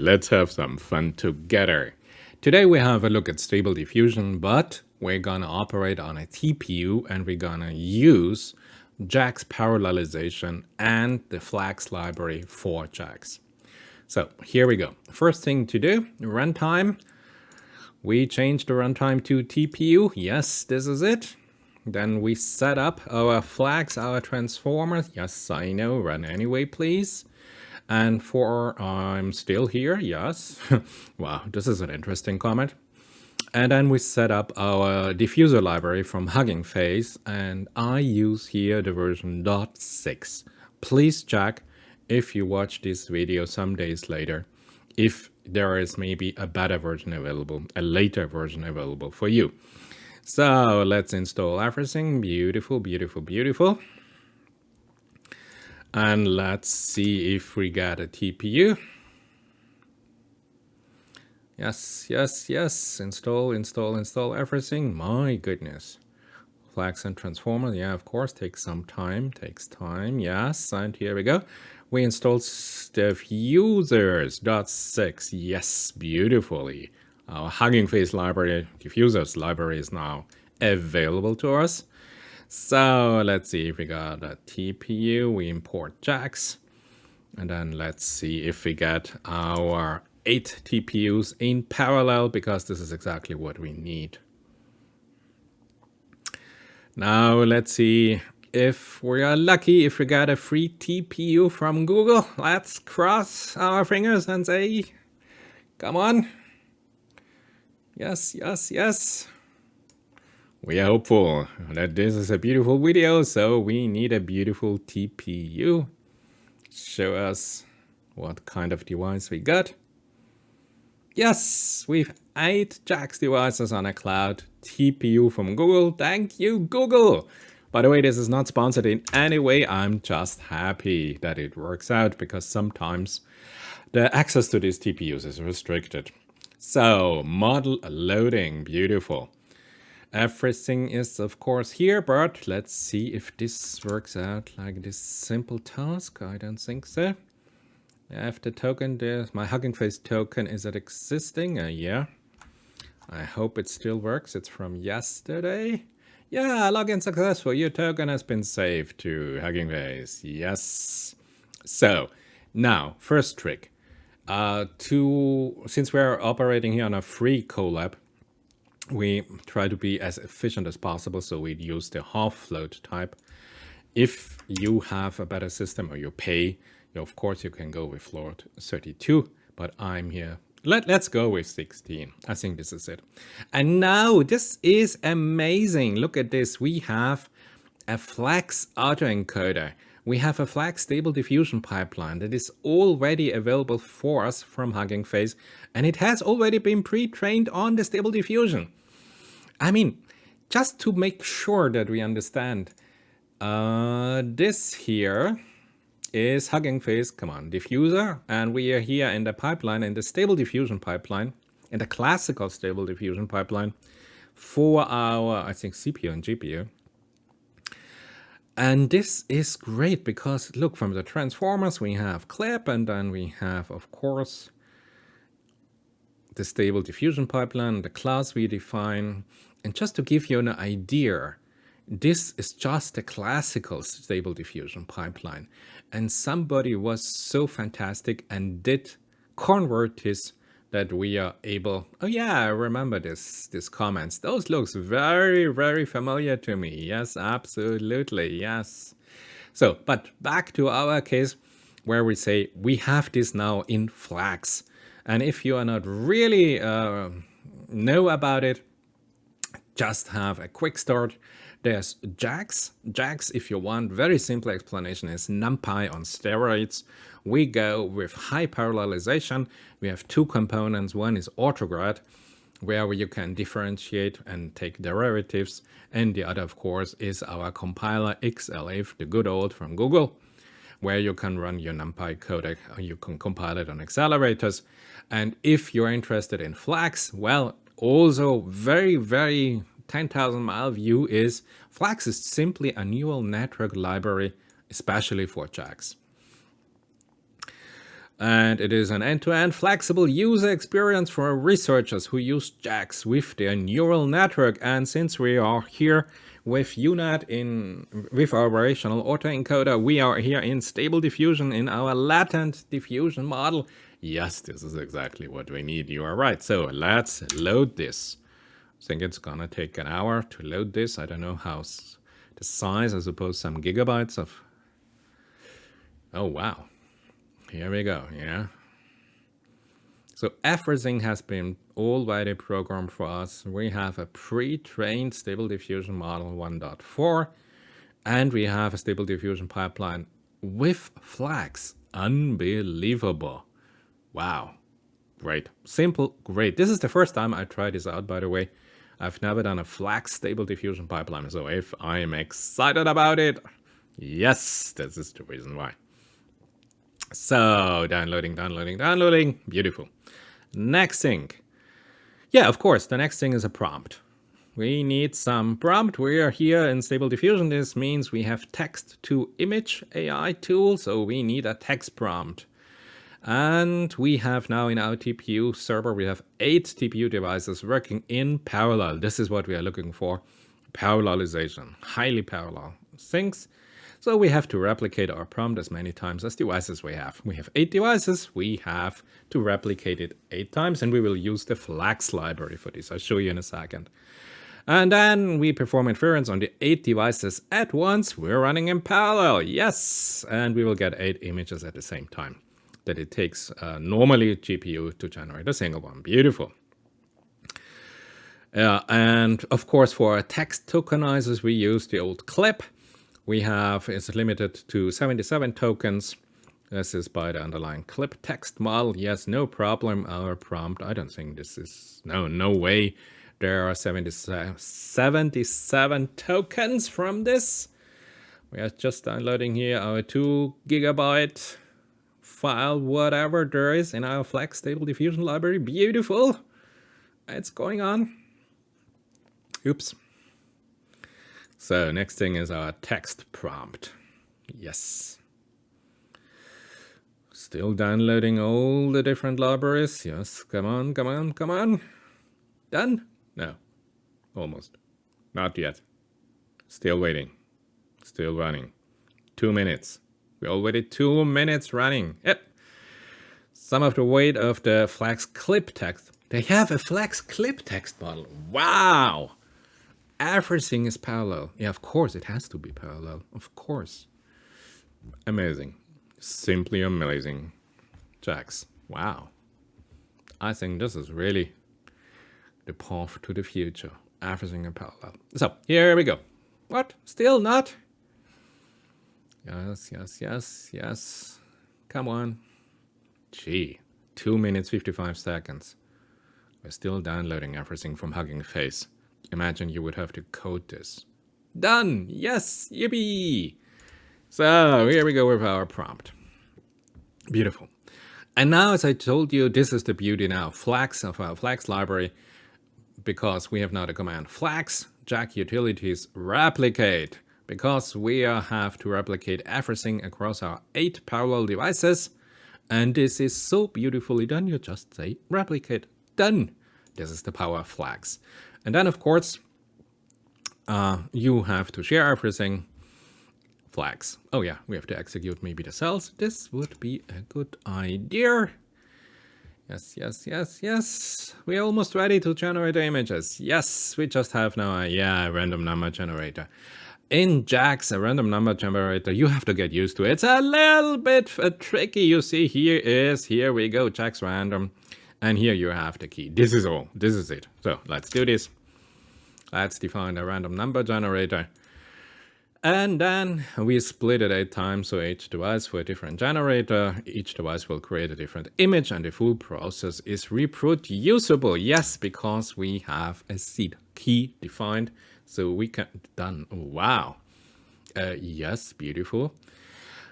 let's have some fun together. Today we have a look at Stable Diffusion, but we're gonna operate on a TPU and we're gonna use JAX parallelization and the FLAX library for JAX. So here we go. First thing to do, runtime. We change the runtime to TPU. Yes, this is it. Then we set up our FLAX, our transformers. Yes, I know, run anyway, please. And for I'm still here, yes. Wow, this is an interesting comment. And then we set up our diffuser library from Hugging Face, and I use here the version .6. Please check if you watch this video some days later, if there is maybe a better version available, a later version available for you. So let's install everything. Beautiful, beautiful, beautiful. And let's see if we got a TPU. Yes, yes, yes. Install, install, install everything. My goodness. FLAX and transformer. Yeah, of course, takes some time. Takes time. Yes, and here we go. We installed diffusers.6. Yes, beautifully. Our Hugging Face library, diffusers library, is now available to us. So let's see if we got a TPU. We import JAX. And then let's see if we get our 8 TPUs in parallel, because this is exactly what we need. Now let's see if we are lucky, if we got a free TPU from Google. Let's cross our fingers and say, come on. Yes, yes, yes. We are hopeful that this is a beautiful video, so we need a beautiful TPU. Show us what kind of device we got. Yes, we've 8 JAX devices on a cloud TPU from Google. Thank you, Google. By the way, this is not sponsored in any way. I'm just happy that it works out, because sometimes the access to these TPUs is restricted. So, model loading, beautiful. Everything is, of course, here, but let's see if this works out like this simple task. I don't think so. I have the token there. My Hugging Face token, is it existing? Yeah. I hope it still works. It's from yesterday. Yeah, login successful. Your token has been saved to Hugging Face. Yes. So, now, first trick. Since we're operating here on a free COLAB, we try to be as efficient as possible, so we use the half float type. If you have a better system or you pay, of course you can go with float 32, but I'm here. Let's go with 16. I think this is it. And now this is amazing. Look at this. We have a FLAX autoencoder. We have a FLAX Stable Diffusion pipeline that is already available for us from Hugging Face, and it has already been pre-trained on the Stable Diffusion. I mean, just to make sure that we understand, this here is Hugging Face, come on, diffuser, and we are here in the pipeline, in the Stable Diffusion pipeline, in the classical Stable Diffusion pipeline for our, I think, CPU and GPU. And this is great because, look, from the transformers we have clip, and then we have, of course, the Stable Diffusion pipeline, the class we define. And just to give you an idea, this is just a classical Stable Diffusion pipeline. And somebody was so fantastic and did convert this that we are able, oh yeah, I remember this comments. Those looks very, very familiar to me. Yes, absolutely, yes. So, but back to our case where we say we have this now in FLAX. And if you are not really know about it, just have a quick start. There's JAX. JAX, if you want, very simple explanation, is NumPy on steroids. We go with high parallelization. We have 2 components. One is autograd, where you can differentiate and take derivatives. And the other, of course, is our compiler XLF, the good old from Google, where you can run your NumPy codec, or you can compile it on accelerators. And if you're interested in FLAX, well, also very, very 10,000-mile view is FLAX is simply a neural network library, especially for JAX. And it is an end-to-end flexible user experience for researchers who use JAX with their neural network. And since we are here with UNet with our variational autoencoder, we are here in Stable Diffusion in our latent diffusion model. Yes, this is exactly what we need. You are right. So let's load this. I think it's gonna take an hour to load this. I don't know how the size, I suppose some gigabytes of. Oh, wow. Here we go, yeah. So everything has been already programmed for us. We have a pre-trained Stable Diffusion model 1.4, and we have a Stable Diffusion pipeline with FLAX. Unbelievable. Wow. Great. Simple, great. This is the first time I tried this out, by the way. I've never done a FLAX Stable Diffusion pipeline, so if I am excited about it, yes, this is the reason why. So, downloading. Beautiful. Next thing. Yeah, of course, the next thing is a prompt. We need some prompt. We are here in Stable Diffusion. This means we have text to image AI tool, so we need a text prompt. And we have now in our TPU server, we have 8 TPU devices working in parallel. This is what we are looking for. Parallelization, highly parallel things. So we have to replicate our prompt as many times as devices we have. We have 8 devices. We have to replicate it 8 times, and we will use the FLAX library for this. I'll show you in a second. And then we perform inference on the 8 devices at once. We're running in parallel, yes. And we will get 8 images at the same time that it takes normally GPU to generate a single one. Beautiful. And of course, for our text tokenizers, we use the old clip. We have, it's limited to 77 tokens. This is by the underlying clip text model. Yes, no problem. Our prompt, I don't think this is, no way. There are 77 tokens from this. We are just downloading here our 2 gigabyte file, whatever there is in our FLAX Stable Diffusion library. Beautiful. It's going on. Oops. So next thing is our text prompt. Yes. Still downloading all the different libraries. Yes, come on. Done? No, almost. Not yet. Still waiting. Still running. 2 minutes. We're already 2 minutes running. Yep. Some of the weight of the FLAX clip text. They have a FLAX clip text model. Wow. Everything is parallel. Yeah, of course, it has to be parallel. Of course. Amazing. Simply amazing. JAX. Wow. I think this is really the path to the future. Everything in parallel. So, here we go. What? Still not? Yes. Come on. Gee. 2 minutes, 55 seconds. We're still downloading everything from Hugging Face. Imagine you would have to code this. Done! Yes! Yippee! So, here we go with our prompt. Beautiful. And now, as I told you, this is the beauty now. FLAX of our FLAX library, because we have now the command FLAX, JAX utilities replicate, because we have to replicate everything across our 8 parallel devices. And this is so beautifully done. You just say replicate. Done! This is the power of FLAX. And then, of course, you have to share everything. FLAX. Oh yeah, we have to execute maybe the cells. This would be a good idea. Yes. We're almost ready to generate the images. Yes, we just have now a random number generator. In JAX, a random number generator, you have to get used to it. It's a little bit tricky. You see, here we go, JAX random. And here you have the key. This is all. This is it. So let's do this. Let's define a random number generator. And then we split it 8 times. So each device for a different generator. Each device will create a different image and the full process is reproducible. Yes, because we have a seed key defined. So we can done. Wow. Yes, beautiful.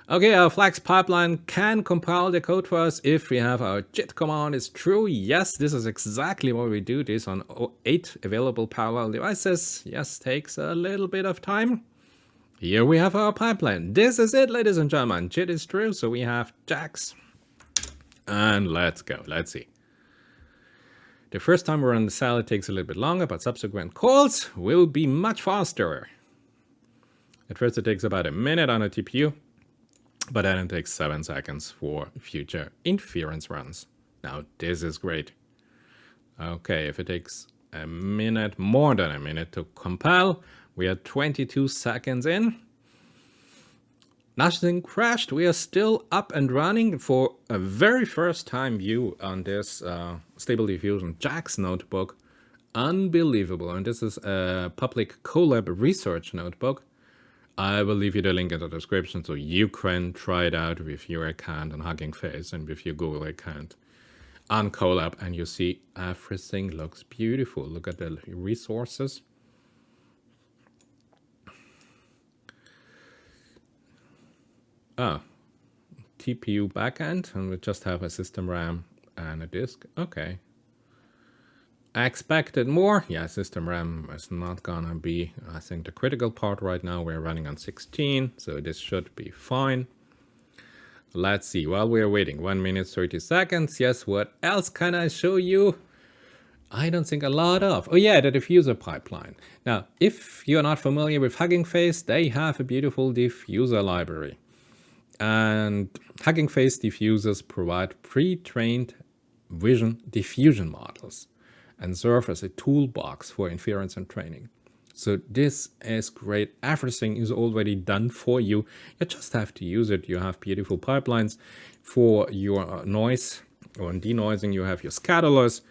Okay, our FLAX pipeline can compile the code for us if we have our JIT command is true. Yes, this is exactly what we do this on 8 available parallel devices. Yes, takes a little bit of time. Here we have our pipeline. This is it, ladies and gentlemen. JIT is true, so we have JAX. And let's go. Let's see. The first time we run the cell, it takes a little bit longer, but subsequent calls will be much faster. At first it takes about a minute on a TPU, but then it takes 7 seconds for future inference runs. Now this is great. Okay, if it takes a minute, more than a minute to compile, we are 22 seconds in. Nothing crashed. We are still up and running for a very first time view on this Stable Diffusion JAX notebook. Unbelievable. And this is a public COLAB research notebook. I will leave you the link in the description so you can try it out with your account on Hugging Face and with your Google account on COLAB, and you see everything looks beautiful. Look at the resources. Oh, TPU backend, and we just have a system RAM and a disk. Okay. I expected more. Yeah, system RAM is not gonna be, I think, the critical part right now. We're running on 16, so this should be fine. Let's see, while we're waiting, 1 minute, 30 seconds. Yes, what else can I show you? I don't think a lot of. Oh yeah, the diffuser pipeline. Now, if you're not familiar with Hugging Face, they have a beautiful diffuser library. And Hugging Face diffusers provide pre-trained vision diffusion models and serve as a toolbox for inference and training. So this is great. Everything is already done for you. You just have to use it. You have beautiful pipelines for your noise or denoising. You have your scatterers,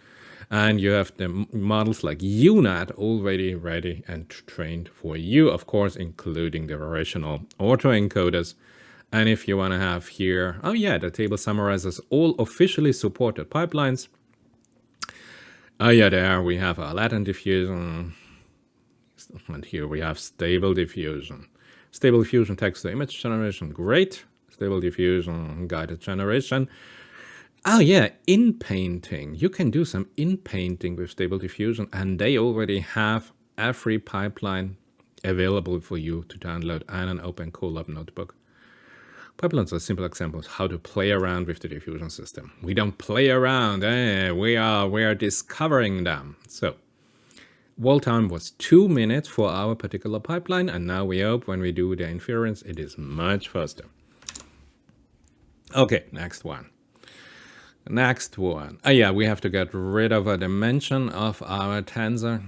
and you have the models like UNAT already ready and trained for you, of course, including the original autoencoders. And if you want to have here, oh yeah, the table summarizes all officially supported pipelines. Oh yeah, there we have our latent diffusion. And here we have Stable Diffusion. Stable Diffusion text-to-image generation, great. Stable Diffusion guided generation. Oh yeah, in-painting. You can do some in-painting with Stable Diffusion, and they already have every pipeline available for you to download and an open COLAB notebook. Pipelines are simple examples how to play around with the diffusion system. We don't play around, we are discovering them. So, wall time was 2 minutes for our particular pipeline, and now we hope when we do the inference, it is much faster. Okay, next one. Oh yeah, we have to get rid of a dimension of our tensor,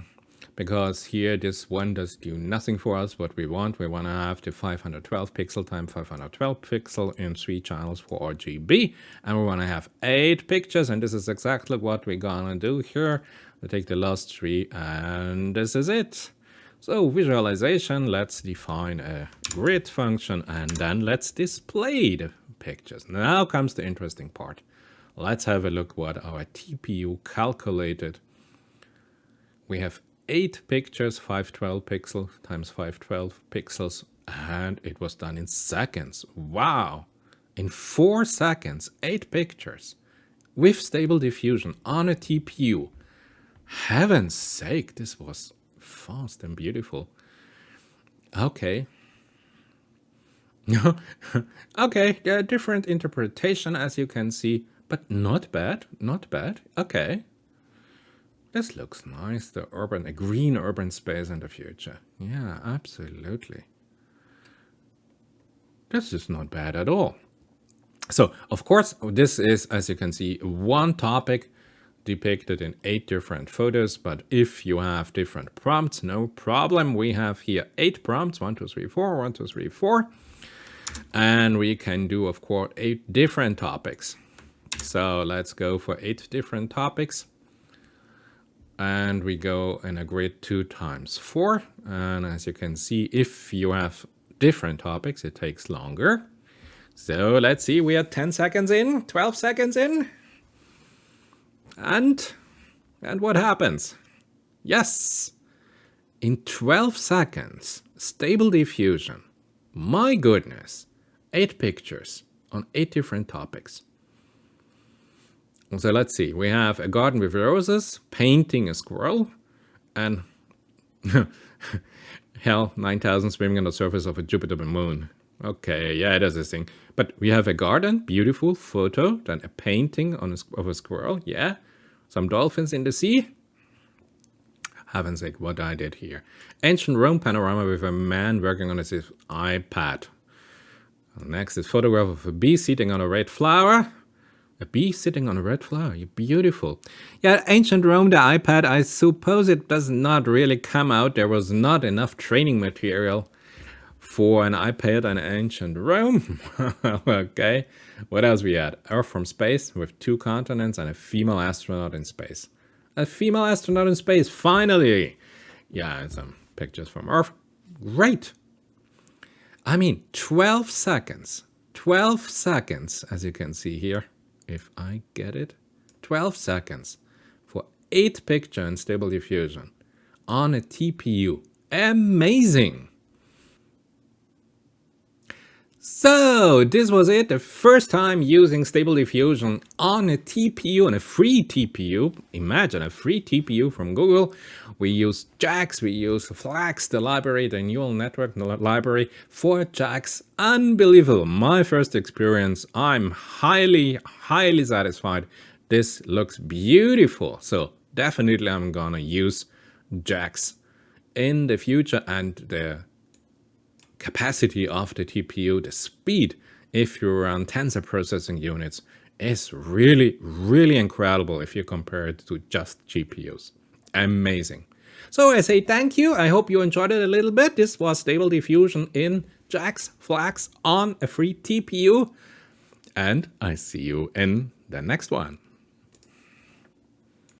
because here this one does do nothing for us. What we want to have the 512 pixel times 512 pixel in 3 channels for RGB, and we want to have 8 pictures, and this is exactly what we're gonna do here. We take the last 3, and this is it. So visualization, let's define a grid function, and then let's display the pictures. Now comes the interesting part. Let's have a look what our TPU calculated. We have 8 pictures, 512 pixels times 512 pixels, and it was done in seconds. Wow! In 4 seconds, 8 pictures with Stable Diffusion on a TPU. Heaven's sake, this was fast and beautiful. Okay. Okay, there are different interpretation, as you can see, but not bad, not bad. Okay. This looks nice, a green urban space in the future. Yeah, absolutely. This is not bad at all. So, of course, this is, as you can see, one topic depicted in 8 different photos, but if you have different prompts, no problem. We have here 8 prompts, 1, 2, 3, 4, 1, 2, 3, 4. And we can do, of course, 8 different topics. So let's go for 8 different topics. And we go in a grid 2 times 4. And as you can see, if you have different topics, it takes longer. So let's see, we are 10 seconds in, 12 seconds in. And what happens? Yes, in 12 seconds, Stable Diffusion. My goodness, 8 pictures on 8 different topics. So let's see, we have a garden with roses, painting a squirrel, and hell, 9,000 swimming on the surface of a Jupyter moon. Okay, yeah, it is this thing. But we have a garden, beautiful photo, then a painting of a squirrel, yeah. Some dolphins in the sea. Heaven's sake, what I did here. Ancient Rome panorama with a man working on his iPad. Next is photograph of a bee sitting on a red flower. A bee sitting on a red flower, beautiful. Yeah, ancient Rome, the iPad, I suppose it does not really come out. There was not enough training material for an iPad in ancient Rome. Okay, what else we had? Earth from space with 2 continents and a female astronaut in space. A female astronaut in space, finally! Yeah, and some pictures from Earth. Great! I mean, 12 seconds. 12 seconds, as you can see here. If I get it. 12 seconds for 8 pictures in Stable Diffusion on a TPU. Amazing! So this was it, the first time using Stable Diffusion on a TPU, on a free TPU. Imagine a free TPU from Google. We use JAX, we use FLAX, the library, the neural network library for JAX. Unbelievable, my first experience. I'm highly satisfied. This looks beautiful. So definitely I'm gonna use JAX in the future, and the capacity of the TPU, the speed, if you run Tensor Processing Units, is really incredible if you compare it to just GPUs. Amazing. So I say thank you. I hope you enjoyed it a little bit. This was Stable Diffusion in JAX FLAX on a free TPU. And I see you in the next one.